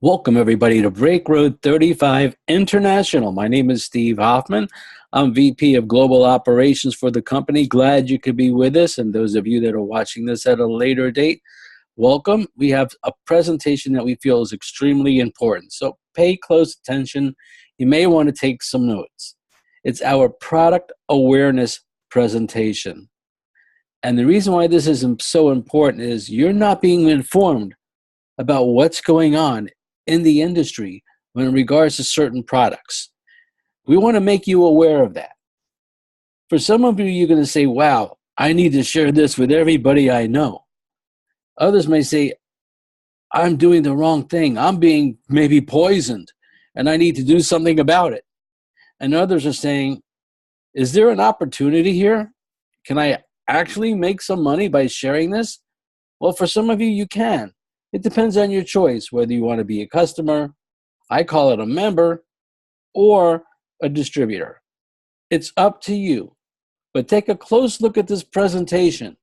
Welcome, everybody, to BreakRoad35 International. My name is Steve Hoffman. I'm VP of Global Operations for the company. Glad you could be with us. And those of you that are watching this at a later date, welcome. We have a presentation that we feel is extremely important. So pay close attention. You may want to take some notes. It's our product awareness presentation. And the reason why this is so important is you're not being informed about what's going on in the industry when in regards to certain products. We want to make you aware of that. For some of you, you're going to say, wow, I need to share this with everybody I know. Others may say, I'm doing the wrong thing. I'm being maybe poisoned and I need to do something about it. And others are saying, is there an opportunity here? Can I actually make some money by sharing this? Well, for some of you, you can. It depends on your choice, whether you want to be a customer, I call it a member, or a distributor. It's up to you. But take a close look at this presentation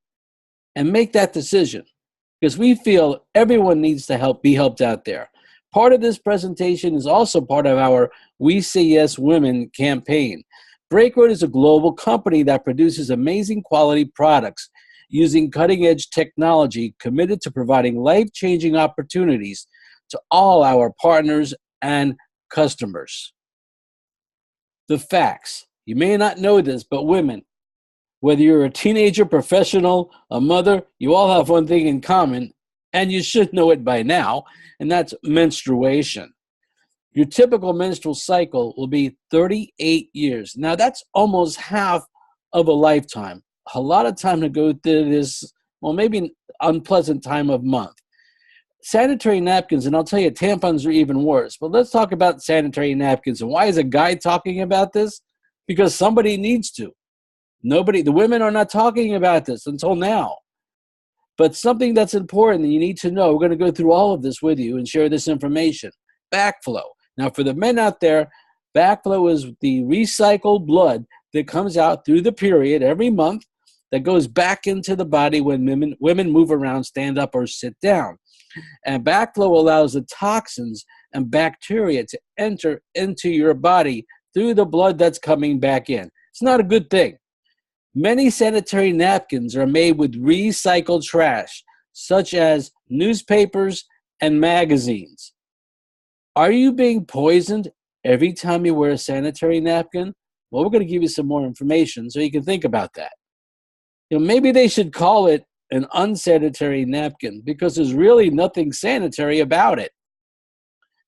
and make that decision, because we feel everyone needs to be helped out there. Part of this presentation is also part of our We Say Yes Women campaign. BreakRoad is a global company that produces amazing quality products using cutting-edge technology, committed to providing life-changing opportunities to all our partners and customers. The facts. You may not know this, but women, whether you're a teenager, professional, a mother, you all have one thing in common, and you should know it by now, and that's menstruation. Your typical menstrual cycle will be 38 years. Now, that's almost half of a lifetime. A lot of time to go through this, well, maybe an unpleasant time of month. Sanitary napkins, and I'll tell you, tampons are even worse. But let's talk about sanitary napkins. And why is a guy talking about this? Because somebody needs to. The women are not talking about this until now. But something that's important that you need to know, we're going to go through all of this with you and share this information. Backflow. Now, for the men out there, backflow is the recycled blood that comes out through the period every month that goes back into the body when women move around, stand up, or sit down. And backflow allows the toxins and bacteria to enter into your body through the blood that's coming back in. It's not a good thing. Many sanitary napkins are made with recycled trash, such as newspapers and magazines. Are you being poisoned every time you wear a sanitary napkin? Well, we're going to give you some more information so you can think about that. Maybe they should call it an unsanitary napkin because there's really nothing sanitary about it.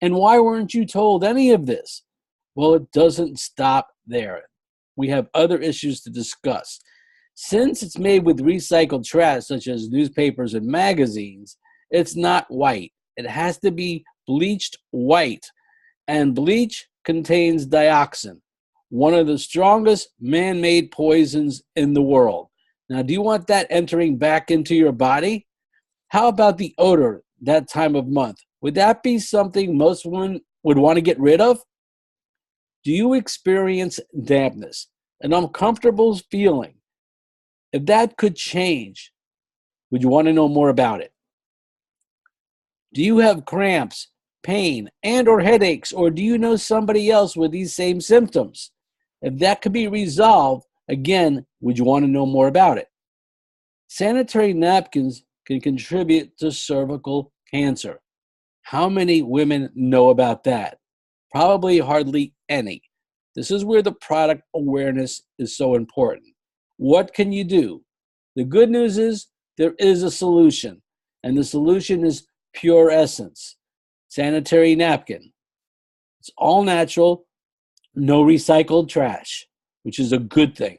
And why weren't you told any of this? Well, it doesn't stop there. We have other issues to discuss. Since it's made with recycled trash, such as newspapers and magazines, it's not white. It has to be bleached white. And bleach contains dioxin, one of the strongest man-made poisons in the world. Now, do you want that entering back into your body? How about the odor that time of month? Would that be something most women would want to get rid of? Do you experience dampness, an uncomfortable feeling? If that could change, would you want to know more about it? Do you have cramps, pain, and or headaches, or do you know somebody else with these same symptoms? If that could be resolved, again, would you want to know more about it? Sanitary napkins can contribute to cervical cancer. How many women know about that? Probably hardly any. This is where the product awareness is so important. What can you do? The good news is there is a solution, and the solution is PurEssence sanitary napkin. It's all natural, no recycled trash, which is a good thing.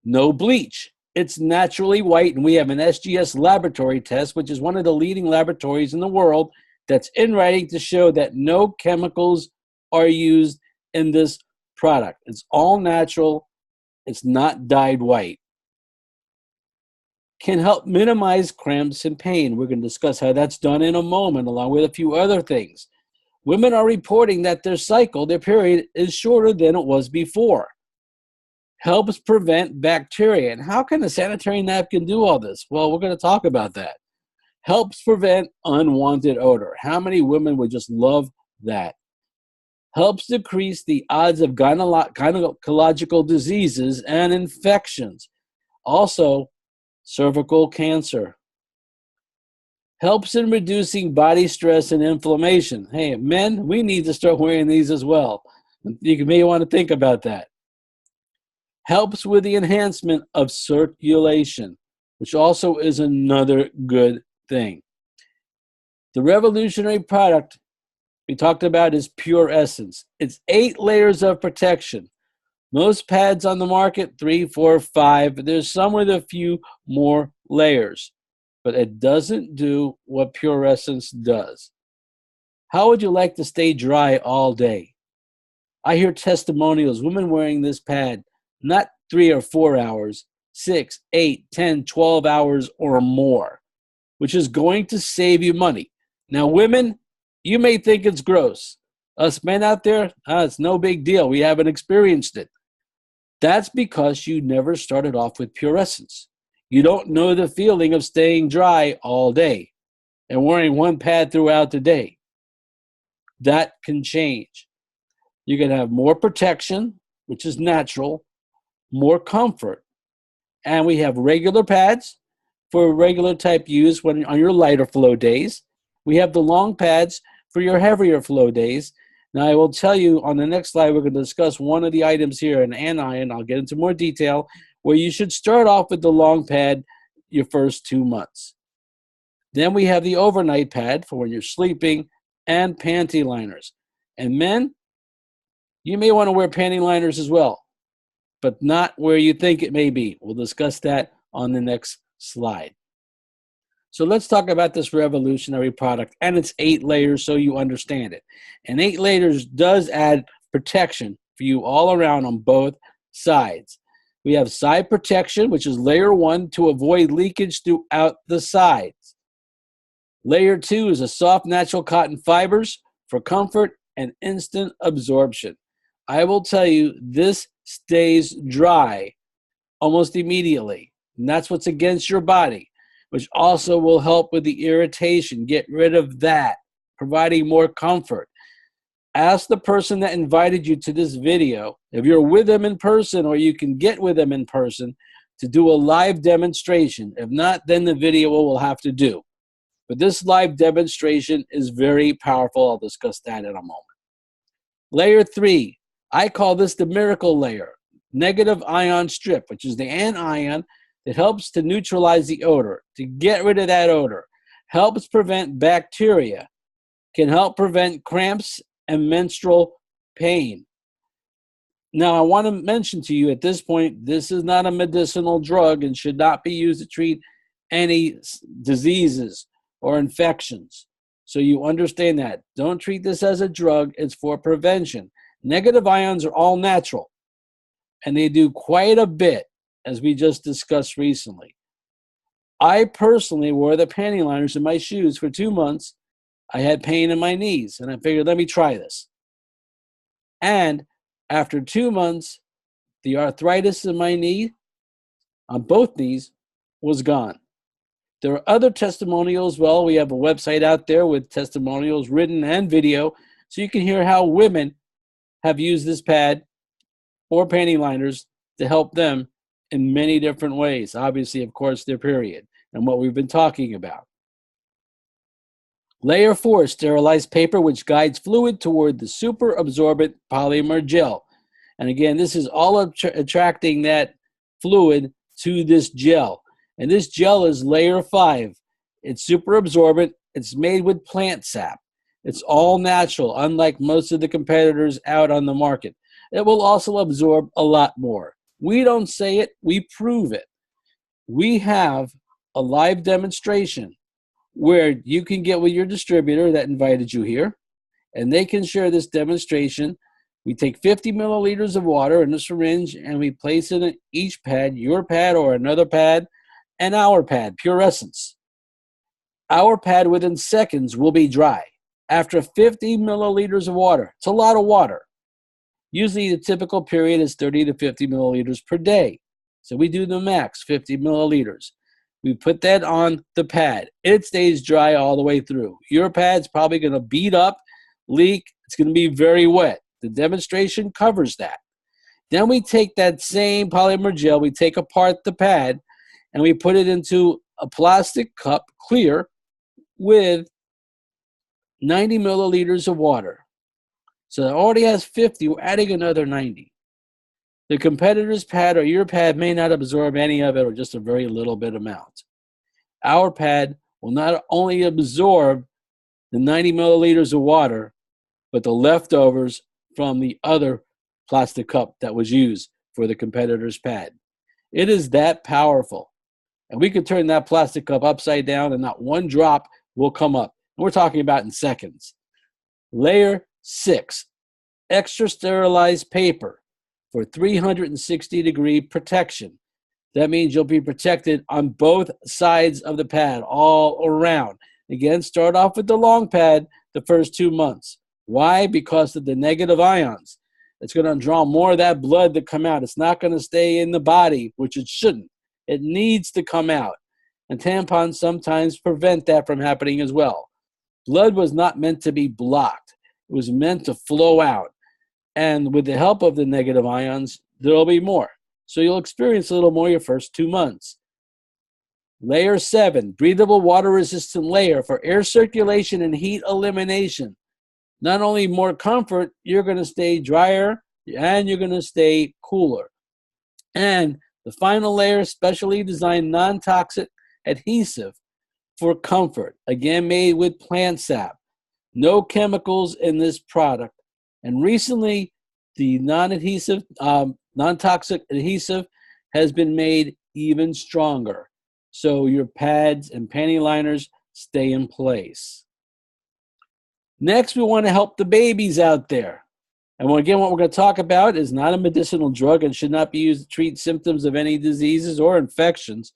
No bleach. It's naturally white, and we have an SGS laboratory test, which is one of the leading laboratories in the world that's in writing to show that no chemicals are used in this product. It's all natural. It's not dyed white. Can help minimize cramps and pain. We're going to discuss how that's done in a moment, along with a few other things. Women are reporting that their cycle, their period, is shorter than it was before. Helps prevent bacteria. And how can a sanitary napkin do all this? Well, we're going to talk about that. Helps prevent unwanted odor. How many women would just love that? Helps decrease the odds of gynecological diseases and infections. Also, cervical cancer. Helps in reducing body stress and inflammation. Hey, men, we need to start wearing these as well. You may want to think about that. Helps with the enhancement of circulation, which also is another good thing. The revolutionary product we talked about is PurEssence. It's 8 layers of protection. Most pads on the market, 3, 4, 5. But there's some with a few more layers. But it doesn't do what PurEssence does. How would you like to stay dry all day? I hear testimonials, women wearing this pad, not 3 or 4 hours, 6, 8, 10, 12 hours or more, which is going to save you money. Now, women, you may think it's gross. Us men out there, it's no big deal. We haven't experienced it. That's because you never started off with PurEssence. You don't know the feeling of staying dry all day and wearing one pad throughout the day. That can change. You can have more protection, which is natural, more comfort. And we have regular pads for regular type use when on your lighter flow days. We have the long pads for your heavier flow days. Now, I will tell you on the next slide, we're going to discuss one of the items here, an anion. I'll get into more detail, where you should start off with the long pad your first 2 months. Then we have the overnight pad for when you're sleeping and panty liners. And men, you may want to wear panty liners as well, but not where you think it may be. We'll discuss that on the next slide. So let's talk about this revolutionary product and its 8 layers so you understand it. And 8 layers does add protection for you all around on both sides. We have side protection, which is layer 1 to avoid leakage throughout the sides. Layer 2 is a soft natural cotton fibers for comfort and instant absorption. I will tell you, this stays dry almost immediately. And that's what's against your body, which also will help with the irritation. Get rid of that, providing more comfort. Ask the person that invited you to this video, if you're with them in person or you can get with them in person, to do a live demonstration. If not, then the video will have to do. But this live demonstration is very powerful. I'll discuss that in a moment. Layer 3, I call this the miracle layer. Negative ion strip, which is the anion that helps to neutralize the odor, to get rid of that odor, helps prevent bacteria, can help prevent cramps and menstrual pain. Now, I want to mention to you at this point, this is not a medicinal drug and should not be used to treat any diseases or infections. So you understand that. Don't treat this as a drug. It's for prevention. Negative ions are all natural, and they do quite a bit, as we just discussed recently. I personally wore the panty liners in my shoes for 2 months. I had pain in my knees, and I figured, let me try this. And after 2 months, the arthritis in my knee, on both knees, was gone. There are other testimonials. Well, we have a website out there with testimonials, written and video, so you can hear how women have used this pad or panty liners to help them in many different ways. Obviously, of course, their period and what we've been talking about. Layer 4, sterilized paper, which guides fluid toward the super absorbent polymer gel. And again, this is all attracting that fluid to this gel. And this gel is layer 5. It's super absorbent. It's made with plant sap. It's all natural, unlike most of the competitors out on the market. It will also absorb a lot more. We don't say it, we prove it. We have a live demonstration where you can get with your distributor that invited you here, and they can share this demonstration. We take 50 milliliters of water in a syringe, and we place it in each pad, your pad or another pad, and our pad, PurEssence. Our pad within seconds will be dry after 50 milliliters of water. It's a lot of water. Usually the typical period is 30 to 50 milliliters per day. So we do the max, 50 milliliters. We put that on the pad. It stays dry all the way through. Your pad's probably going to beat up, leak. It's going to be very wet. The demonstration covers that. Then we take that same polymer gel, we take apart the pad, and we put it into a plastic cup, clear, with 90 milliliters of water. So it already has 50, we're adding another 90. The competitor's pad or your pad may not absorb any of it or just a very little bit amount. Our pad will not only absorb the 90 milliliters of water, but the leftovers from the other plastic cup that was used for the competitor's pad. It is that powerful. And we could turn that plastic cup upside down and not one drop will come up. And we're talking about in seconds. Layer 6, extra sterilized paper for 360-degree protection. That means you'll be protected on both sides of the pad, all around. Again, start off with the long pad the first 2 months. Why? Because of the negative ions. It's going to draw more of that blood to come out. It's not going to stay in the body, which it shouldn't. It needs to come out. And tampons sometimes prevent that from happening as well. Blood was not meant to be blocked. It was meant to flow out. And with the help of the negative ions, there will be more. So you'll experience a little more your first 2 months. Layer 7, breathable water-resistant layer for air circulation and heat elimination. Not only more comfort, you're going to stay drier and you're going to stay cooler. And the final layer, specially designed non-toxic adhesive for comfort. Again, made with plant sap. No chemicals in this product. And recently, the non-toxic adhesive has been made even stronger. So your pads and panty liners stay in place. Next, we want to help the babies out there. And again, what we're going to talk about is not a medicinal drug and should not be used to treat symptoms of any diseases or infections.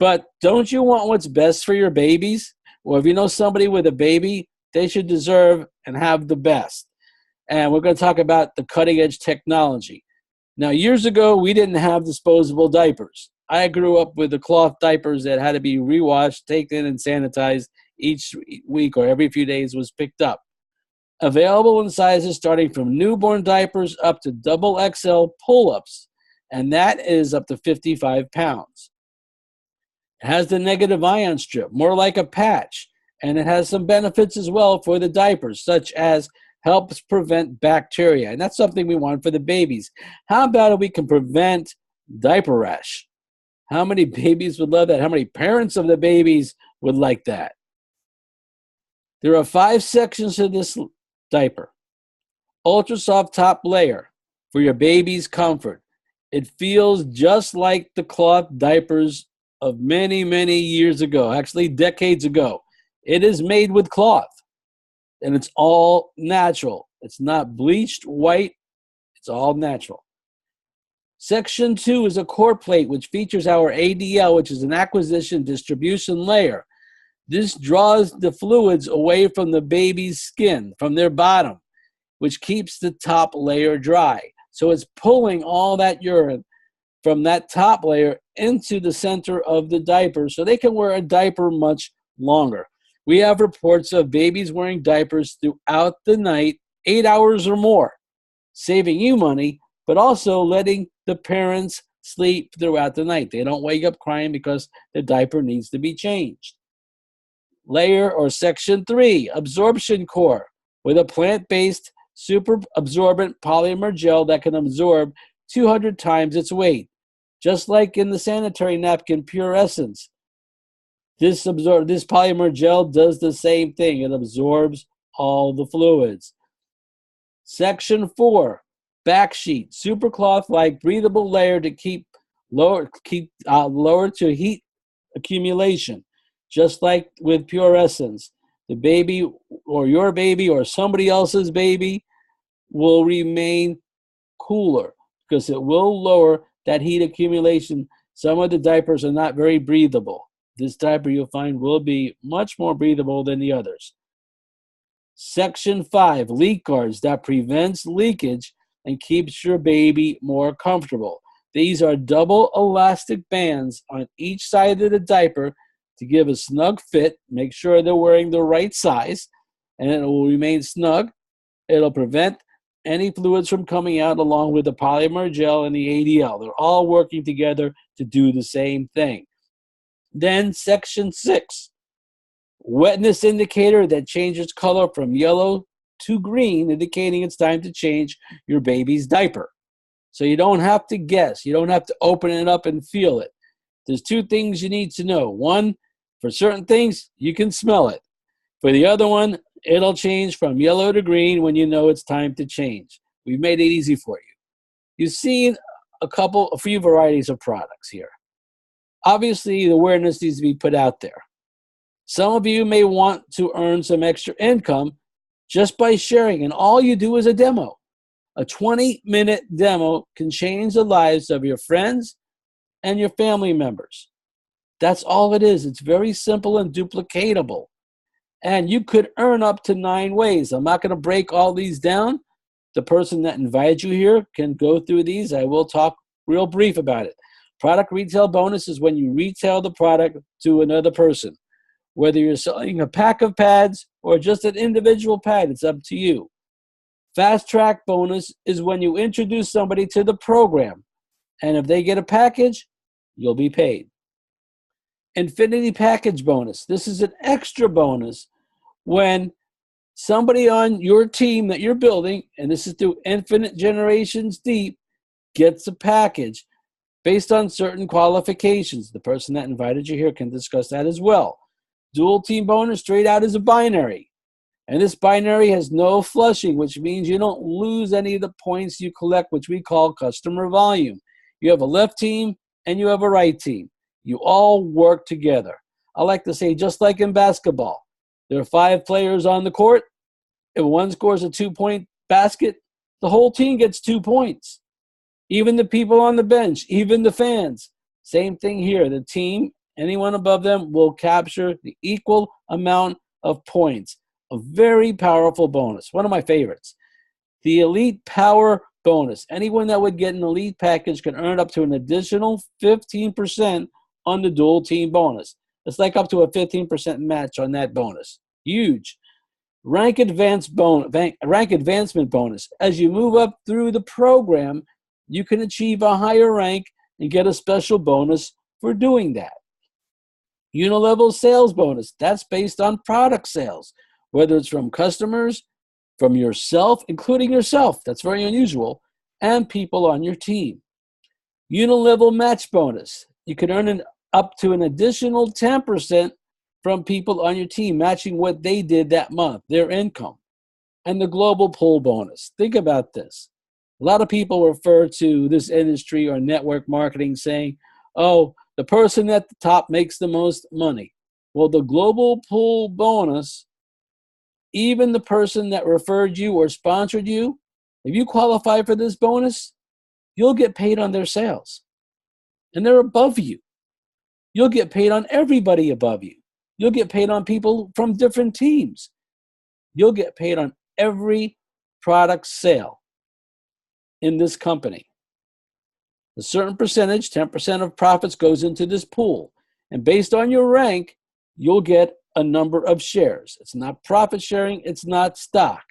But don't you want what's best for your babies? Well, if you know somebody with a baby, they should deserve and have the best. And we're going to talk about the cutting-edge technology. Now, years ago, we didn't have disposable diapers. I grew up with the cloth diapers that had to be rewashed, taken, and sanitized each week or every few days was picked up. Available in sizes starting from newborn diapers up to double XL pull-ups, and that is up to 55 pounds. It has the negative ion strip, more like a patch, and it has some benefits as well for the diapers, such as helps prevent bacteria, and that's something we want for the babies. How about if we can prevent diaper rash? How many babies would love that? How many parents of the babies would like that? There are 5 sections to this diaper. Ultra soft top layer for your baby's comfort. It feels just like the cloth diapers of many, many years ago, actually decades ago. It is made with cloth, and it's all natural. It's not bleached white. It's all natural. Section 2 is a core plate, which features our ADL, which is an acquisition distribution layer. This draws the fluids away from the baby's skin, from their bottom, which keeps the top layer dry. So it's pulling all that urine from that top layer into the center of the diaper so they can wear a diaper much longer. We have reports of babies wearing diapers throughout the night, 8 hours or more, saving you money, but also letting the parents sleep throughout the night. They don't wake up crying because the diaper needs to be changed. Layer or section 3, absorption core, with a plant-based super absorbent polymer gel that can absorb 200 times its weight. Just like in the sanitary napkin PurEssence, this polymer gel does the same thing. It absorbs all the fluids. Section 4, back sheet, super cloth-like breathable layer to keep lower to heat accumulation. Just like with PurEssence, the baby or your baby or somebody else's baby will remain cooler because it will lower that heat accumulation. Some of the diapers are not very breathable. This diaper you'll find will be much more breathable than the others. Section 5, leak guards that prevents leakage and keeps your baby more comfortable. These are double elastic bands on each side of the diaper to give a snug fit. Make sure they're wearing the right size, and it will remain snug. It'll prevent any fluids from coming out, along with the polymer gel and the ADL. They're all working together to do the same thing. Then section 6, wetness indicator that changes color from yellow to green, indicating it's time to change your baby's diaper. So you don't have to guess. You don't have to open it up and feel it. There's 2 things you need to know. One, for certain things, you can smell it. For the other one, it'll change from yellow to green when you know it's time to change. We've made it easy for you. You've seen a few varieties of products here. Obviously, the awareness needs to be put out there. Some of you may want to earn some extra income just by sharing, and all you do is a demo. A 20-minute demo can change the lives of your friends and your family members. That's all it is. It's very simple and duplicatable. And you could earn up to 9 ways. I'm not going to break all these down. The person that invited you here can go through these. I will talk real brief about it. Product retail bonus is when you retail the product to another person. Whether you're selling a pack of pads or just an individual pad, it's up to you. Fast track bonus is when you introduce somebody to the program, and if they get a package, you'll be paid. Infinity package bonus. This is an extra bonus when somebody on your team that you're building, and this is through Infinite Generations Deep, gets a package based on certain qualifications. The person that invited you here can discuss that as well. Dual team bonus straight out is a binary. And this binary has no flushing, which means you don't lose any of the points you collect, which we call customer volume. You have a left team and you have a right team. You all work together. I like to say, just like in basketball, there are 5 players on the court. If one scores a 2-point basket, the whole team gets 2 points. Even the people on the bench, even the fans. Same thing here. The team, anyone above them, will capture the equal amount of points. A very powerful bonus. One of my favorites. The Elite Power bonus. Anyone that would get an Elite package can earn up to an additional 15% on the dual team bonus. It's like up to a 15% match on that bonus. Huge. Rank advancement bonus. As you move up through the program, you can achieve a higher rank and get a special bonus for doing that. Unilevel sales bonus. That's based on product sales, whether it's from customers, from yourself, including yourself. That's very unusual, and people on your team. Unilevel match bonus. You can earn up to an additional 10% from people on your team, matching what they did that month, their income. And the global pull bonus. Think about this. A lot of people refer to this industry or network marketing saying, oh, the person at the top makes the most money. Well, the global pull bonus, even the person that referred you or sponsored you, if you qualify for this bonus, you'll get paid on their sales. And they're above you. You'll get paid on everybody above you. You'll get paid on people from different teams. You'll get paid on every product sale in this company. A certain percentage, 10% of profits, goes into this pool. And based on your rank, you'll get a number of shares. It's not profit sharing. It's not stock.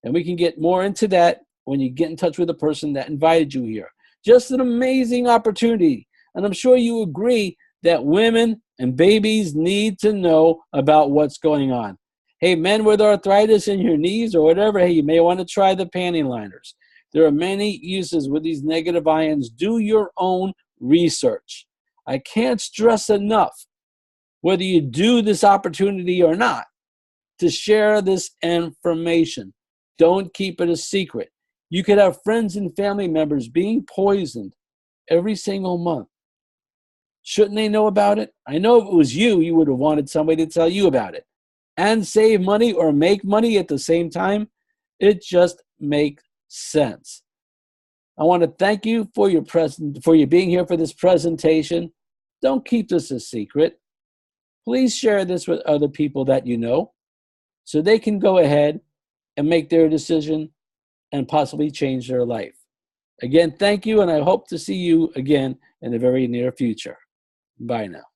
And we can get more into that when you get in touch with the person that invited you here. Just an amazing opportunity. And I'm sure you agree that women and babies need to know about what's going on. Hey, men with arthritis in your knees or whatever, hey, you may want to try the panty liners. There are many uses with these negative ions. Do your own research. I can't stress enough, whether you do this opportunity or not, to share this information. Don't keep it a secret. You could have friends and family members being poisoned every single month. Shouldn't they know about it? I know if it was you, you would have wanted somebody to tell you about it. And save money or make money at the same time. It just makes sense. I want to thank you for your being here for this presentation. Don't keep this a secret. Please share this with other people that you know so they can go ahead and make their decision and possibly change their life. Again, thank you, and I hope to see you again in the very near future. Bye now.